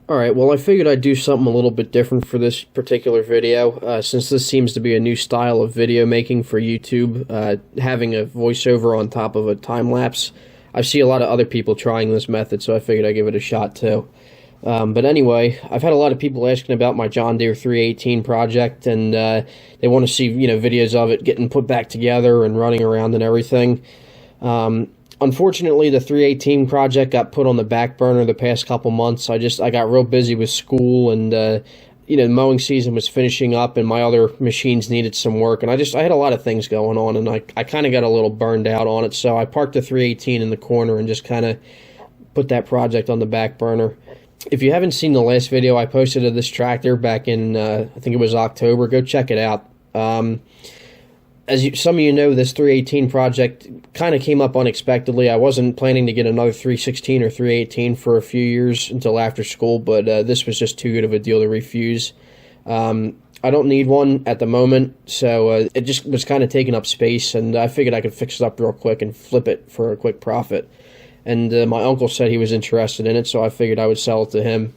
Alright, well I figured I'd do something a little bit different for this particular video, since this seems to be a new style of video making for YouTube, having a voiceover on top of a time-lapse. I see a lot of other people trying this method, so I figured I'd give it a shot too. But anyway, I've had a lot of people asking about my John Deere 318 project, and they want to see, videos of it getting put back together and running around and everything. Unfortunately, the 318 project got put on the back burner the past couple months. I got real busy with school, and the mowing season was finishing up, and my other machines needed some work, and I had a lot of things going on, and I kind of got a little burned out on it, so I parked the 318 in the corner and just kind of put that project on the back burner. If you haven't seen the last video I posted of this tractor back in, I think it was October, go check it out. Some of you know, this 318 project kind of came up unexpectedly. I wasn't planning to get another 316 or 318 for a few years until after school, but this was just too good of a deal to refuse. I don't need one at the moment, so it just was kind of taking up space, and I figured I could fix it up real quick and flip it for a quick profit. And my uncle said he was interested in it, so I figured I would sell it to him.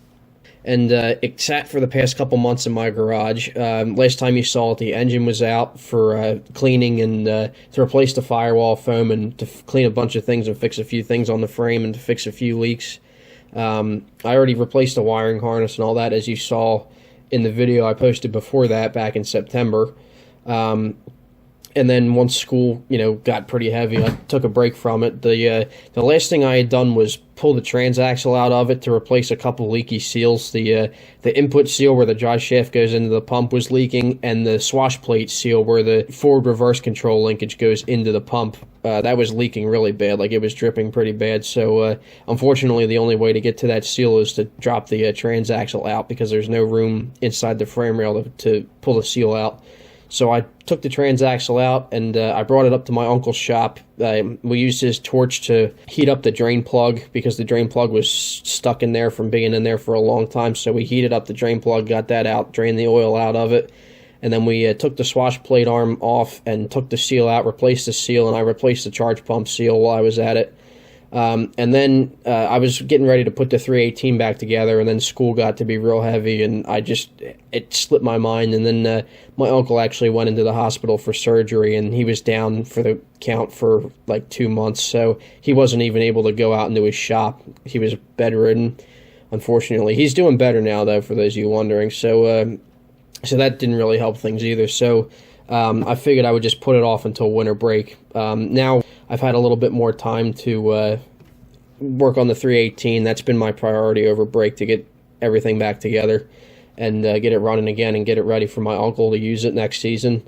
And it sat for the past couple months in my garage. Last time you saw it, the engine was out for cleaning and to replace the firewall foam and to clean a bunch of things and fix a few things on the frame and to fix a few leaks. I already replaced the wiring harness and all that, as you saw in the video I posted before that back in September. And then once school, got pretty heavy, I took a break from it. The last thing I had done was pull the transaxle out of it to replace a couple leaky seals. The input seal where the drive shaft goes into the pump was leaking, and the swash plate seal where the forward-reverse control linkage goes into the pump, that was leaking really bad. Like, it was dripping pretty bad. So unfortunately, the only way to get to that seal is to drop the transaxle out, because there's no room inside the frame rail to pull the seal out. So I took the transaxle out, and I brought it up to my uncle's shop. We used his torch to heat up the drain plug, because the drain plug was stuck in there from being in there for a long time. So we heated up the drain plug, got that out, drained the oil out of it, and then we took the swash plate arm off and took the seal out, replaced the seal, and I replaced the charge pump seal while I was at it. And then I was getting ready to put the 318 back together, and then school got to be real heavy, and it slipped my mind. And then my uncle actually went into the hospital for surgery, and he was down for the count for like 2 months, so he wasn't even able to go out into his shop. He was bedridden, unfortunately. He's doing better now, though, for those of you wondering. So that didn't really help things either. So I figured I would just put it off until winter break. Now I've had a little bit more time to work on the 318. That's been my priority over break, to get everything back together and get it running again and get it ready for my uncle to use it next season.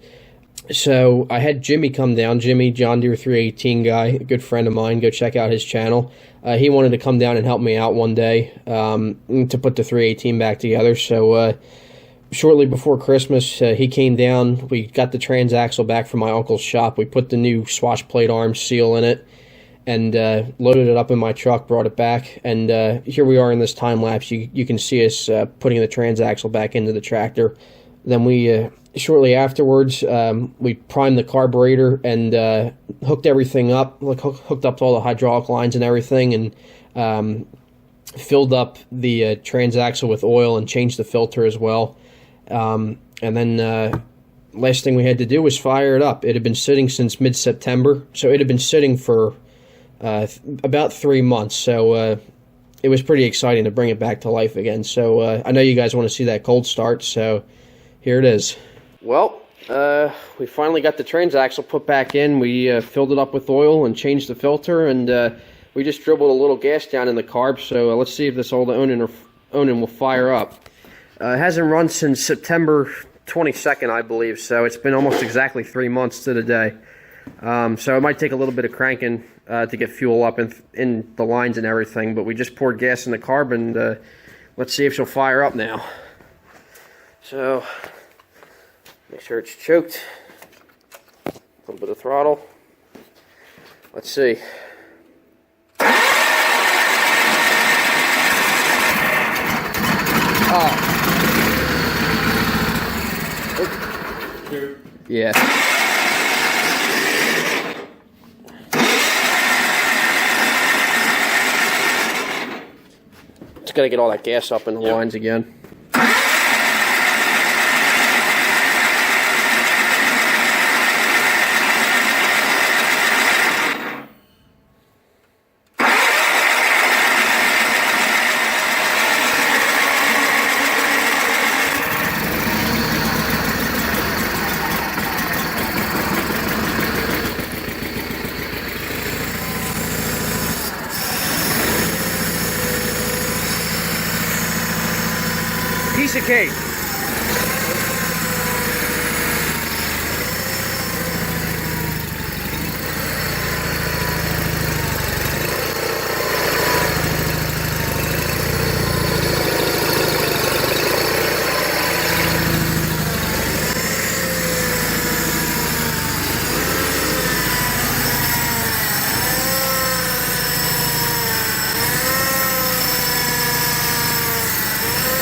So I had Jimmy come down. Jimmy, John Deere 318 guy, a good friend of mine. Go check out his channel. He wanted to come down and help me out one day to put the 318 back together. So shortly before Christmas, he came down. We got the transaxle back from my uncle's shop. We put the new swash plate arm seal in it and loaded it up in my truck, brought it back, and here we are in this time lapse. You can see us putting the transaxle back into the tractor. Then we shortly afterwards, we primed the carburetor and hooked everything up, hooked up to all the hydraulic lines and everything, and filled up the transaxle with oil and changed the filter as well. And then last thing we had to do was fire it up. It had been sitting since mid-September, so it had been sitting for about 3 months. So it was pretty exciting to bring it back to life again. So I know you guys want to see that cold start, so here it is. Well, we finally got the transaxle put back in. We filled it up with oil and changed the filter, and we just dribbled a little gas down in the carb. So let's see if this old Onan will fire up. It hasn't run since September 22nd, I believe, so it's been almost exactly 3 months to the day. So it might take a little bit of cranking to get fuel up in the lines and everything, but we just poured gas in the carb, and let's see if she'll fire up now. So, make sure it's choked. A little bit of throttle. Let's see. Oh. Yeah. Just got to get all that gas up in the lines again. Piece of cake.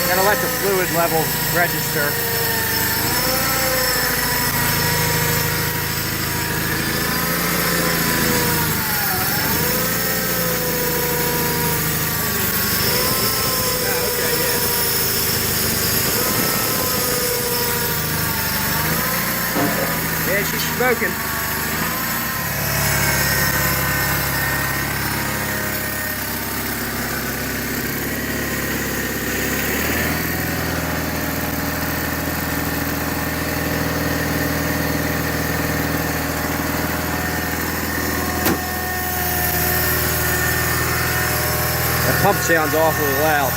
Gotta let the fluid level register. Yeah, she's smoking. That pump sounds awfully loud.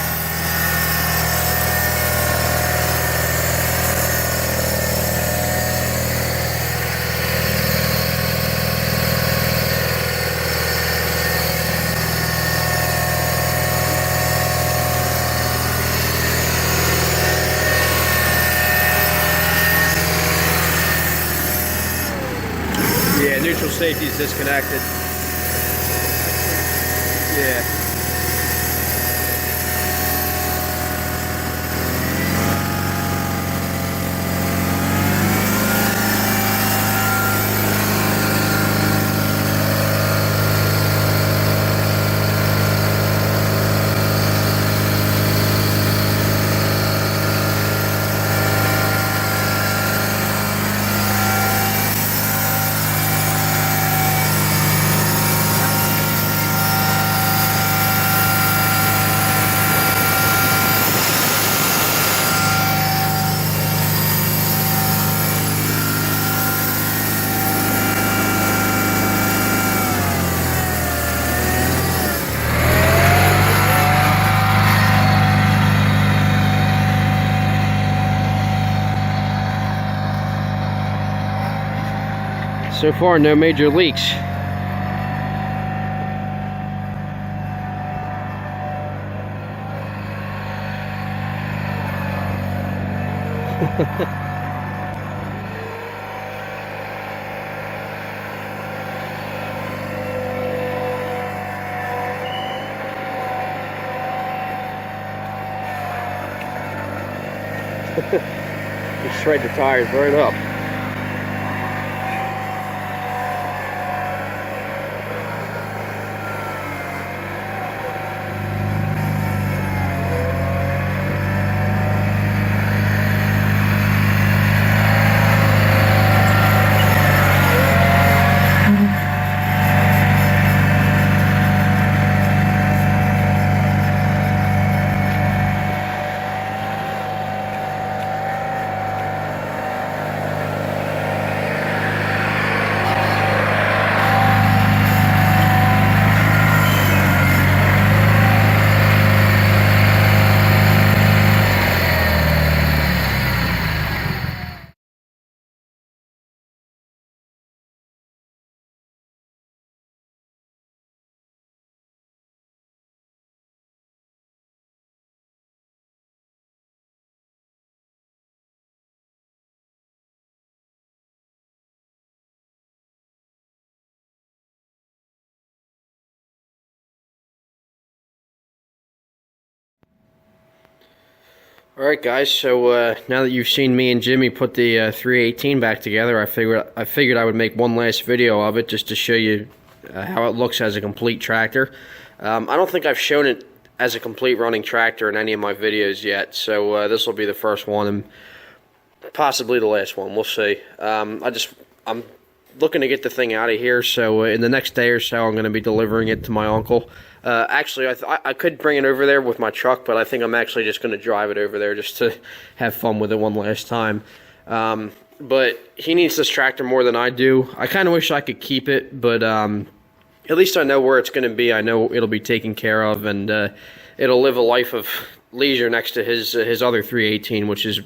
Yeah, neutral safety is disconnected. Yeah. So far, no major leaks. You shred the tires right up. Alright guys, so now that you've seen me and Jimmy put the 318 back together, I figured I would make one last video of it just to show you how it looks as a complete tractor. I don't think I've shown it as a complete running tractor in any of my videos yet, so this will be the first one and possibly the last one. We'll see. I'm looking to get the thing out of here, so in the next day or so I'm going to be delivering it to my uncle. Actually, I could bring it over there with my truck, but I think I'm actually just going to drive it over there just to have fun with it one last time. But he needs this tractor more than I do. I kind of wish I could keep it, but at least I know where it's going to be. I know it'll be taken care of, and it'll live a life of leisure next to his other 318, which is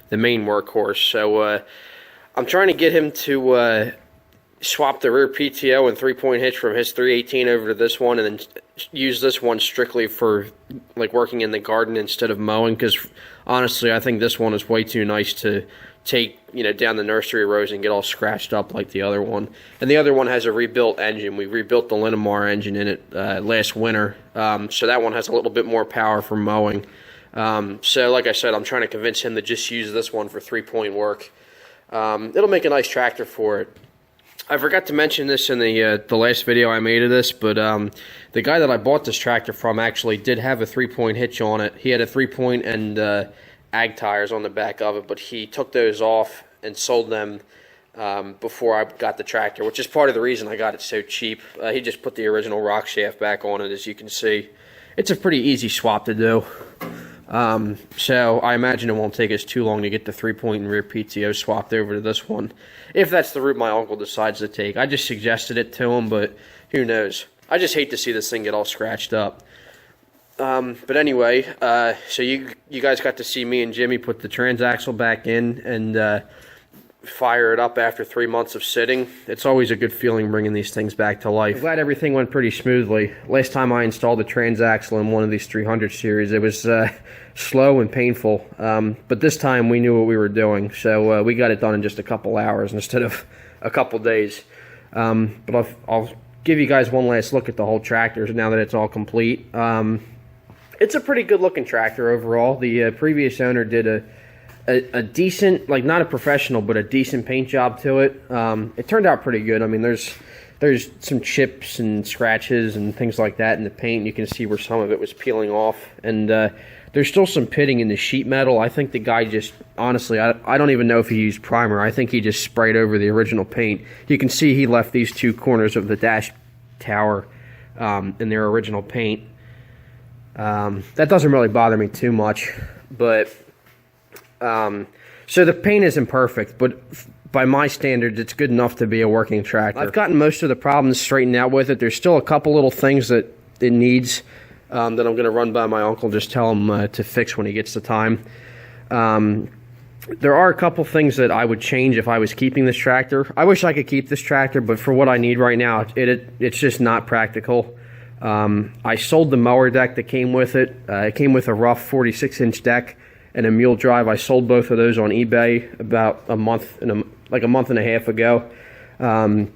the main workhorse. So I'm trying to get him to swap the rear PTO and 3-point hitch from his 318 over to this one, and then use this one strictly for like working in the garden instead of mowing, because honestly I think this one is way too nice to take, you know, down the nursery rows and get all scratched up like the other one. And the other one has a rebuilt engine. We rebuilt the Linamar engine in it last winter, so that one has a little bit more power for mowing. So like I said, I'm trying to convince him to just use this one for 3-point work. It'll make a nice tractor for it. I forgot to mention this in the last video I made of this, but the guy that I bought this tractor from actually did have a 3-point hitch on it. He had a 3-point and ag tires on the back of it, but he took those off and sold them before I got the tractor, which is part of the reason I got it so cheap. He just put the original rock shaft back on it, as you can see. It's a pretty easy swap to do. So I imagine it won't take us too long to get the 3-point and rear PTO swapped over to this one, if that's the route my uncle decides to take. I just suggested it to him, but who knows. I just hate to see this thing get all scratched up. But anyway, so you guys got to see me and Jimmy put the transaxle back in and fire it up after 3 months of sitting. It's always a good feeling bringing these things back to life. I'm glad everything went pretty smoothly. Last time I installed the transaxle in one of these 300 series, it was slow and painful, but this time we knew what we were doing, so we got it done in just a couple hours instead of a couple days. But I'll give you guys one last look at the whole tractor now that it's all complete. It's a pretty good looking tractor overall. The previous owner did a decent, like not a professional, but a decent paint job to it. It turned out pretty good. I mean, there's some chips and scratches and things like that in the paint. You can see where some of it was peeling off, and there's still some pitting in the sheet metal. I think the guy just, honestly, I don't even know if he used primer. I think he just sprayed over the original paint. You can see he left these two corners of the dash tower in their original paint. That doesn't really bother me too much, but so the paint isn't perfect, but by my standards, it's good enough to be a working tractor. I've gotten most of the problems straightened out with it. There's still a couple little things that it needs that I'm going to run by my uncle, just tell him to fix when he gets the time. There are a couple things that I would change if I was keeping this tractor. I wish I could keep this tractor, but for what I need right now, it's just not practical. I sold the mower deck that came with it. It came with a rough 46-inch deck and a mule drive. I sold both of those on eBay about a month and a half ago. And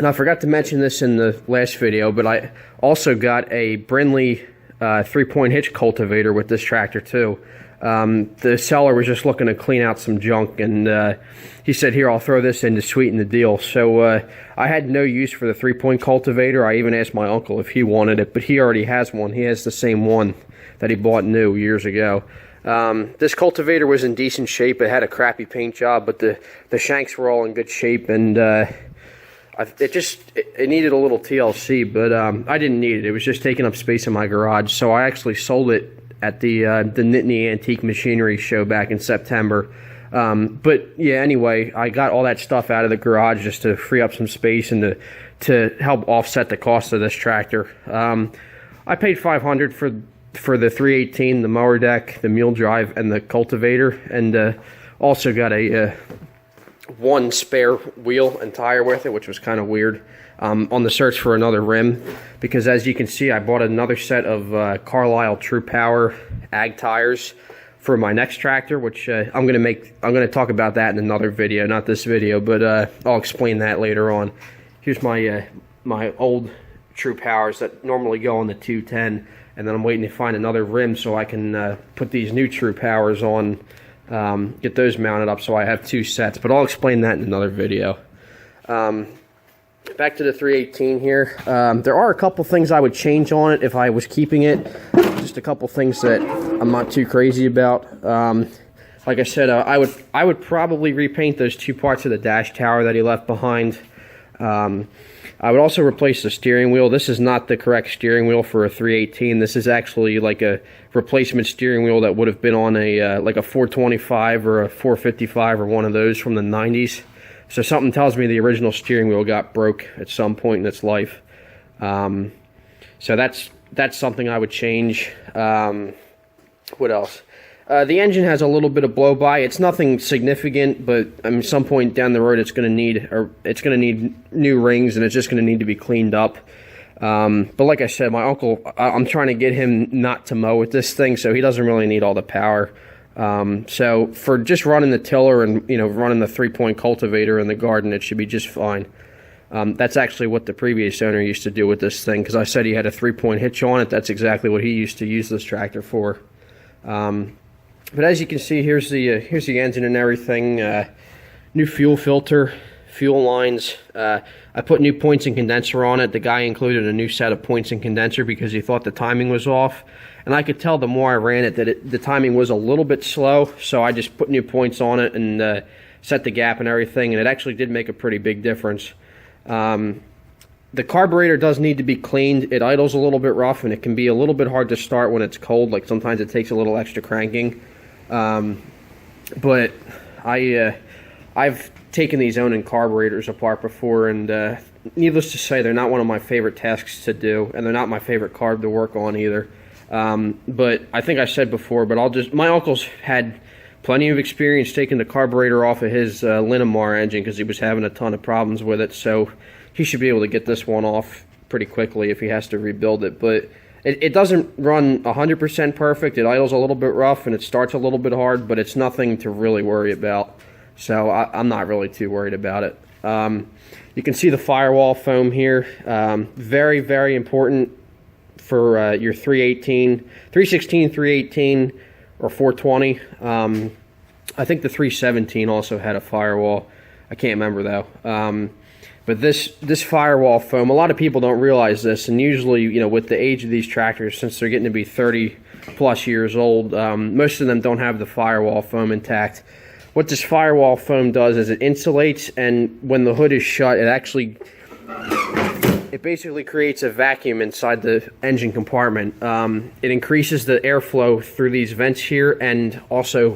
I forgot to mention this in the last video, but I also got a Brindley 3-point hitch cultivator with this tractor too. The seller was just looking to clean out some junk, and he said, here, I'll throw this in to sweeten the deal. So I had no use for the 3-point cultivator. I even asked my uncle if he wanted it, but he already has one. He has the same one that he bought new years ago. This cultivator was in decent shape. It had a crappy paint job, but the shanks were all in good shape, and it needed a little TLC, but I didn't need it. It was just taking up space in my garage, so I actually sold it at the Nittany Antique Machinery show back in September. But yeah, anyway, I got all that stuff out of the garage just to free up some space and to help offset the cost of this tractor. I paid $500 for the 318, the mower deck, the mule drive, and the cultivator, and also got a one spare wheel and tire with it, which was kind of weird. On the search for another rim, because as you can see, I bought another set of Carlisle True Power ag tires for my next tractor, which I'm going to talk about that in another video, not this video, but I'll explain that later on. Here's my my old True Powers that normally go on the 210, and then I'm waiting to find another rim so I can put these new True Powers on, get those mounted up, so I have two sets, but I'll explain that in another video. Back to the 318 here. There are a couple things I would change on it if I was keeping it. just a couple things that I'm not too crazy about. Like I said, I would probably repaint those two parts of the dash tower that he left behind. I would also replace the steering wheel. This is not the correct steering wheel for a 318. This is actually like a replacement steering wheel that would have been on a like a 425 or a 455 or one of those from the 90s. So something tells me the original steering wheel got broke at some point in its life. So that's something I would change. What else? The engine has a little bit of blow by. It's nothing significant, but I mean, some point down the road, it's going to need new rings, and it's just going to need to be cleaned up. But like I said, my uncle, I'm trying to get him not to mow with this thing, so he doesn't really need all the power. So for just running the tiller and running the 3-point cultivator in the garden, it should be just fine. That's actually what the previous owner used to do with this thing, because I said he had a 3-point hitch on it. That's exactly what he used to use this tractor for. But as you can see, here's the engine and everything. New fuel filter, fuel lines. I put new points and condenser on it. The guy included a new set of points and condenser because he thought the timing was off. And I could tell the more I ran it that the timing was a little bit slow. So I just put new points on it and set the gap and everything. And it actually did make a pretty big difference. The carburetor does need to be cleaned. It idles a little bit rough, and it can be a little bit hard to start when it's cold. Like sometimes it takes a little extra cranking. But I've taken these Onan carburetors apart before, and needless to say, they're not one of my favorite tasks to do, and they're not my favorite carb to work on either. But I think I said before, but my uncle's had plenty of experience taking the carburetor off of his Linamar engine because he was having a ton of problems with it, so he should be able to get this one off pretty quickly if he has to rebuild it. But it doesn't run 100% perfect. It idles a little bit rough and it starts a little bit hard, but it's nothing to really worry about. So I'm not really too worried about it. You can see the firewall foam here. Very, very important for your 316, 318, or 420. I think the 317 also had a firewall. I can't remember though. But this firewall foam, a lot of people don't realize this, and usually, with the age of these tractors, since they're getting to be 30 plus years old, most of them don't have the firewall foam intact. What this firewall foam does is it insulates, and when the hood is shut, it basically creates a vacuum inside the engine compartment. It increases the airflow through these vents here, and also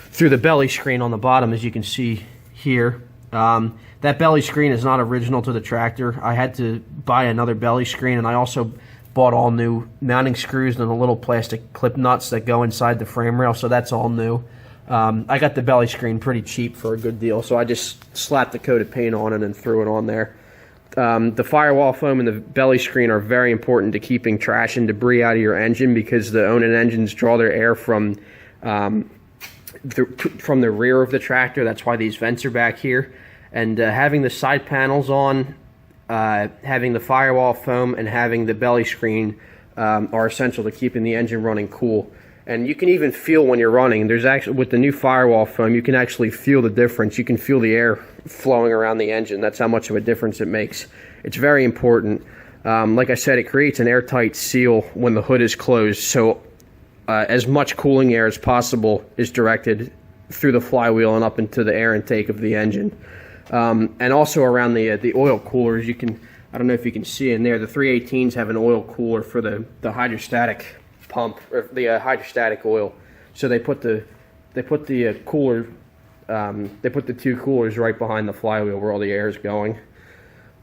through the belly screen on the bottom, as you can see here. That belly screen is not original to the tractor. I had to buy another belly screen, and I also bought all new mounting screws and the little plastic clip nuts that go inside the frame rail, so that's all new. I got the belly screen pretty cheap for a good deal, so I just slapped a coat of paint on it and threw it on there. The firewall foam and the belly screen are very important to keeping trash and debris out of your engine, because the Onan engines draw their air from the rear of the tractor. That's why these vents are back here. And having the side panels on, having the firewall foam, and having the belly screen are essential to keeping the engine running cool. And you can even feel when you're running. There's actually, with the new firewall foam, you can actually feel the difference. You can feel the air flowing around the engine. That's how much of a difference it makes. It's very important. Like I said, it creates an airtight seal when the hood is closed. So as much cooling air as possible is directed through the flywheel and up into the air intake of the engine. And also around the oil coolers, I don't know if you can see in there, the 318s have an oil cooler for the hydrostatic pump, or the hydrostatic oil. So they put the cooler, they put the two coolers right behind the flywheel where all the air is going.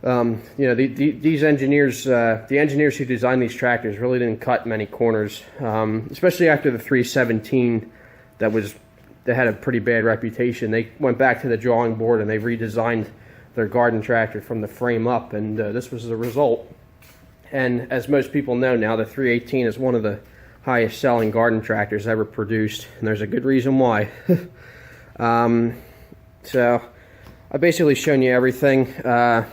These engineers, the engineers who designed these tractors really didn't cut many corners, especially after the 317 that had a pretty bad reputation. They went back to the drawing board and they redesigned their garden tractor from the frame up, and this was the result. And as most people know now, the 318 is one of the highest selling garden tractors ever produced, and there's a good reason why. So I've basically shown you everything. The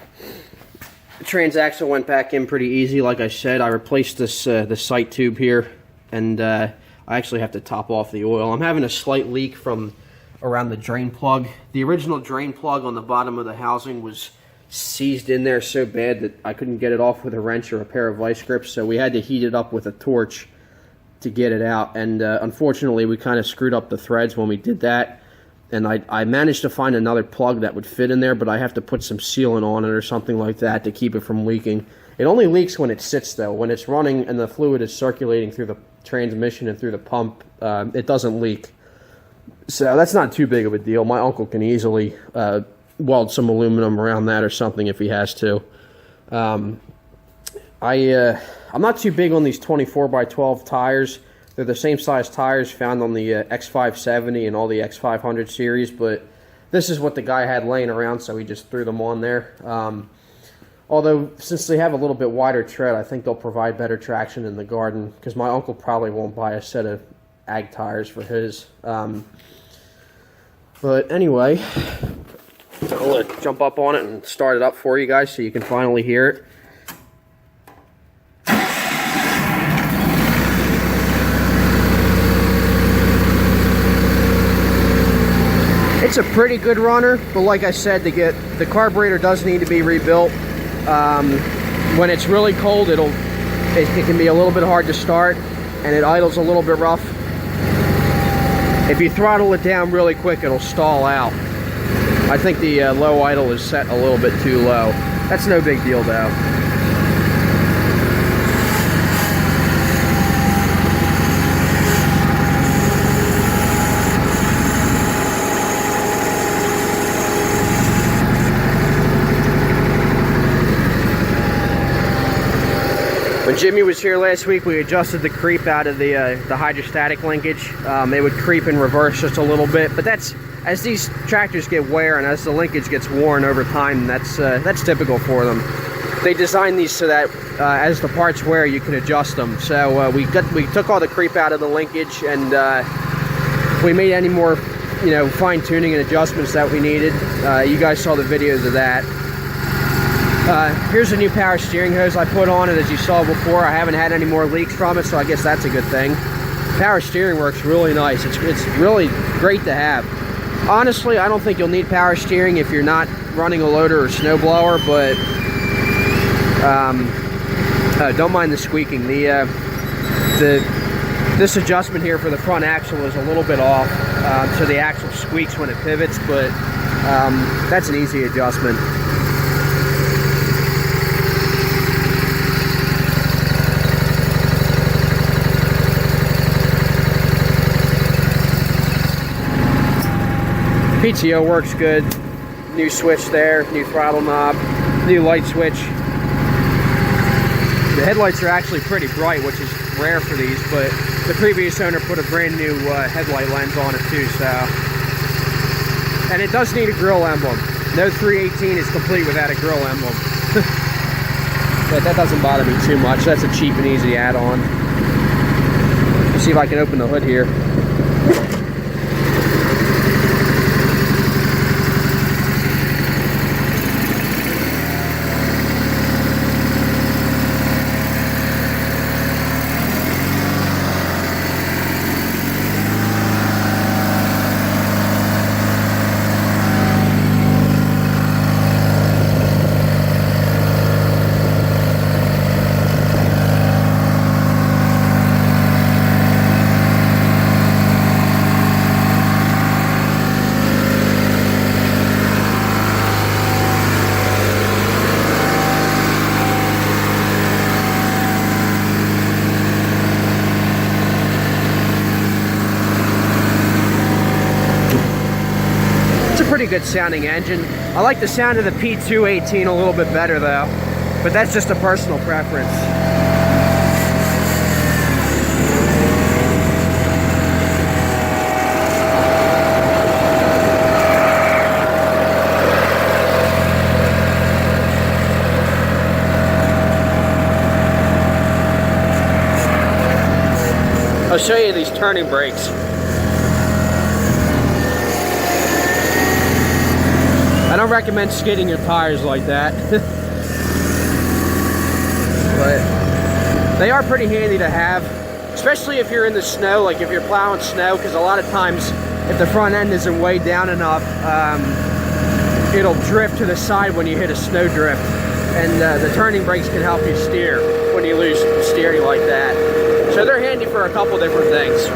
transaxle went back in pretty easy. Like I said, I replaced this sight tube here, and I actually have to top off the oil. I'm having a slight leak from around the drain plug. The original drain plug on the bottom of the housing was seized in there so bad that I couldn't get it off with a wrench or a pair of vice grips, so we had to heat it up with a torch to get it out, and unfortunately we kind of screwed up the threads when we did that, and I managed to find another plug that would fit in there, but I have to put some sealant on it or something like that to keep it from leaking. It only leaks when it sits, though. When it's running and the fluid is circulating through the transmission and through the pump, it doesn't leak. So that's not too big of a deal. My uncle can easily weld some aluminum around that or something if he has to. I'm not too big on these 24x12 tires. They're the same size tires found on the X570 and all the X500 series, but this is what the guy had laying around, so he just threw them on there. Although, since they have a little bit wider tread, I think they'll provide better traction in the garden, because my uncle probably won't buy a set of ag tires for his. But anyway, I'll jump up on it and start it up for you guys so you can finally hear it. It's a pretty good runner, but like I said, the carburetor does need to be rebuilt. When it's really cold, it can be a little bit hard to start, and it idles a little bit rough. If you throttle it down really quick, it'll stall out. I think the low idle is set a little bit too low. That's no big deal though. When Jimmy was here last week, we adjusted the creep out of the hydrostatic linkage. It would creep in reverse just a little bit, but that's, as these tractors get wear and as the linkage gets worn over time, that's typical for them. They designed these so that as the parts wear, you can adjust them. So we took all the creep out of the linkage, and we made any more, fine tuning and adjustments that we needed. You guys saw the videos of that. Here's a new power steering hose I put on it, as you saw before. I haven't had any more leaks from it, so I guess that's a good thing. Power steering works really nice. It's really great to have. Honestly, I don't think you'll need power steering if you're not running a loader or snowblower, but don't mind the squeaking. This adjustment here for the front axle is a little bit off, so the axle squeaks when it pivots, but that's an easy adjustment. PTO works good. New switch there, new throttle knob, new light switch. The headlights are actually pretty bright, which is rare for these, but the previous owner put a brand new headlight lens on it too, so. And it does need a grill emblem. No 318 is complete without a grill emblem. But that doesn't bother me too much. That's a cheap and easy add-on. Let's see if I can open the hood here. Pretty good sounding engine. I like the sound of the P218 a little bit better though, but that's just a personal preference. I'll show you these turning brakes. I don't recommend skidding your tires like that. But they are pretty handy to have, especially if you're in the snow, like if you're plowing snow, because a lot of times if the front end isn't weighed down enough, it'll drift to the side when you hit a snow drift. And the turning brakes can help you steer when you lose steering like that. So they're handy for a couple different things.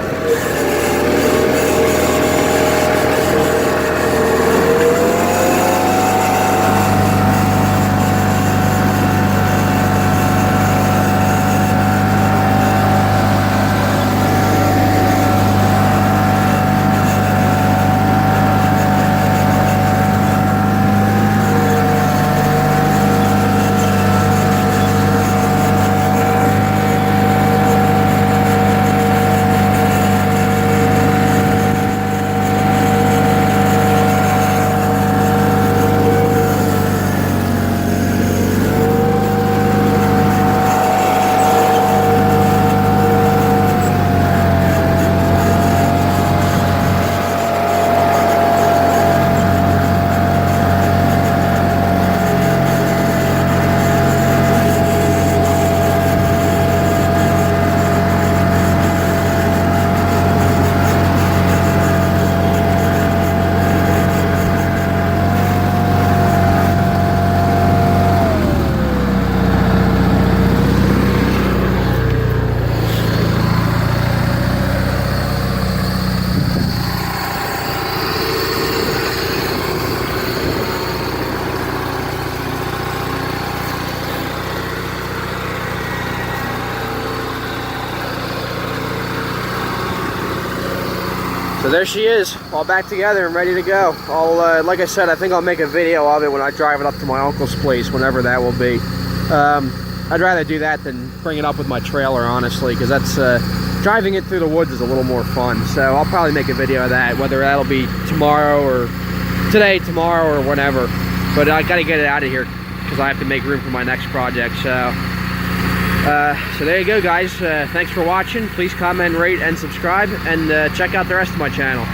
So there she is, all back together and ready to go. I'll, like I said, I think I'll make a video of it when I drive it up to my uncle's place, whenever that will be. I'd rather do that than bring it up with my trailer, honestly, because that's driving it through the woods is a little more fun. So I'll probably make a video of that, whether that'll be tomorrow or today, tomorrow, or whenever. But I got to get it out of here because I have to make room for my next project. So there you go, guys. Thanks for watching. Please comment, rate, and subscribe, and check out the rest of my channel.